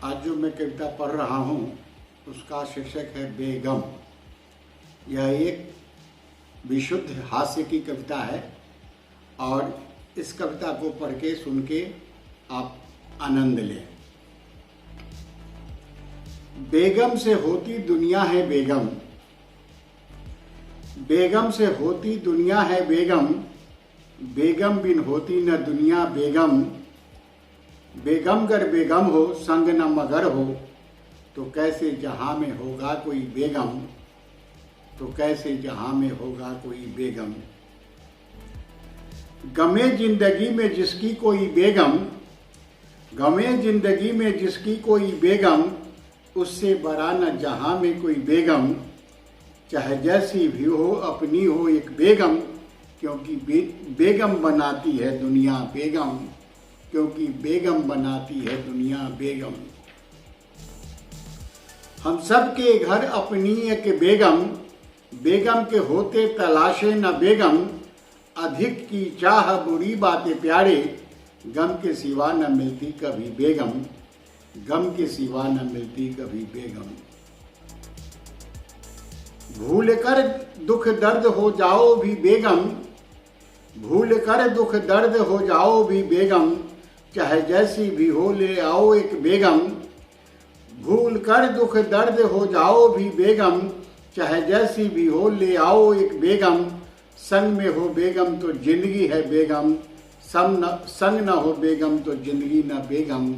आज जो मैं कविता पढ़ रहा हूँ उसका शीर्षक है बेगम। यह एक विशुद्ध हास्य की कविता है और इस कविता को पढ़ के सुन के आप आनंद लें। बेगम से होती दुनिया है बेगम, बेगम से होती दुनिया है बेगम, बेगम बिन होती न दुनिया बेगम। बेगम गर बेगम हो संग न मगर हो, तो कैसे जहां में होगा कोई बेगम, तो कैसे जहां में होगा कोई बेगम। गमे जिंदगी में जिसकी कोई बेगम, गमे जिंदगी में जिसकी कोई बेगम, उससे बड़ा न जहां में कोई बेगम। चाहे जैसी भी हो अपनी हो एक बेगम, क्योंकि बेगम बनाती है दुनिया बेगम, क्योंकि बेगम बनाती है दुनिया बेगम। हम सब के घर अपनी एक बेगम, बेगम के होते तलाशे न बेगम। अधिक की चाह बुरी बातें प्यारे, गम के सिवा न मिलती कभी बेगम, गम के सिवा न मिलती कभी बेगम। भूल कर दुख दर्द हो जाओ भी बेगम, भूल कर दुख दर्द हो जाओ भी बेगम। चाहे जैसी भी हो ले आओ एक बेगम, भूल कर दुख दर्द हो जाओ भी बेगम। चाहे जैसी भी हो ले आओ एक बेगम। संग में हो बेगम तो जिंदगी है बेगम, संग न हो बेगम तो जिंदगी न बेगम,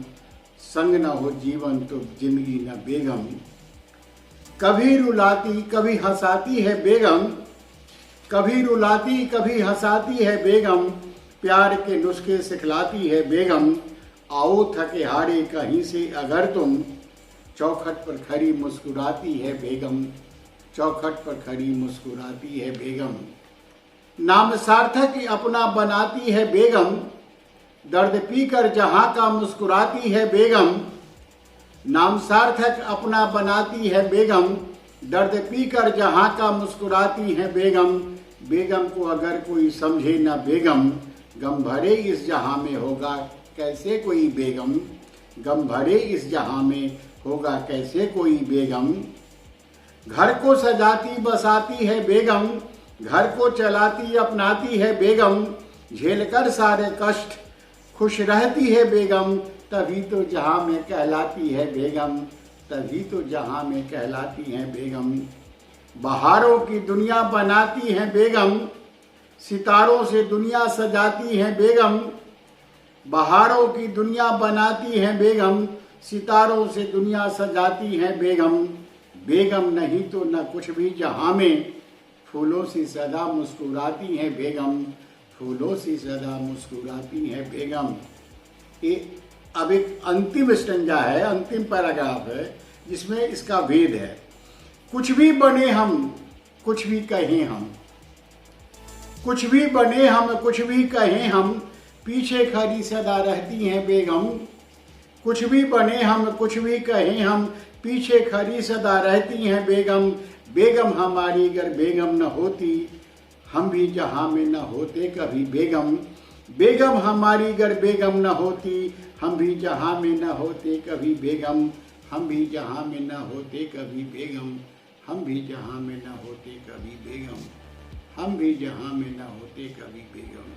संग न हो जीवन तो जिंदगी न बेगम। कभी रुलाती कभी हंसाती है बेगम, कभी रुलाती कभी हंसाती है बेगम। प्यार के नुस्खे सिखलाती है बेगम। आओ थके हारे कहीं से अगर तुम, चौखट पर खड़ी मुस्कुराती है बेगम, चौखट पर खड़ी मुस्कुराती है बेगम। नाम सार्थक अपना बनाती है बेगम, दर्द पीकर जहां का मुस्कुराती है बेगम। नाम सार्थक अपना बनाती है बेगम, दर्द पीकर जहां का मुस्कुराती है बेगम। बेगम को अगर कोई समझे ना बेगम, गम भरे इस जहां में होगा कैसे कोई बेगम, गम भरे इस जहां में होगा कैसे कोई बेगम। घर को सजाती बसाती है बेगम, घर को चलाती अपनाती है बेगम। झेलकर सारे कष्ट खुश रहती है बेगम, तभी तो जहां में कहलाती है बेगम, तभी तो जहां में कहलाती है बेगम। बहारों की दुनिया बनाती है बेगम, सितारों से दुनिया सजाती है बेगम। बहारों की दुनिया बनाती है बेगम, सितारों से दुनिया सजाती है बेगम। बेगम नहीं तो न कुछ भी जहां में, फूलों से सदा मुस्कुराती है बेगम, फूलों से सदा मुस्कुराती है बेगम। ये अब एक अंतिम स्टंजा है, अंतिम पैराग्राफ है जिसमें इसका भेद है। कुछ भी बने हम, कुछ भी कहें हम, कुछ भी बने हम, कुछ भी कहें हम, पीछे खड़ी सदा रहती हैं बेगम। कुछ भी बने हम, कुछ भी कहें हम, पीछे खड़ी सदा रहती हैं बेगम। बेगम हमारी अगर बेगम न होती, हम भी जहां में न होते कभी बेगम। बेगम हमारी अगर बेगम न होती, हम भी जहां में न होते कभी बेगम, हम भी जहां में न होते कभी बेगम, हम भी जहां में न होते कभी बेगम, हम भी जहां में न होते कभी बेगम।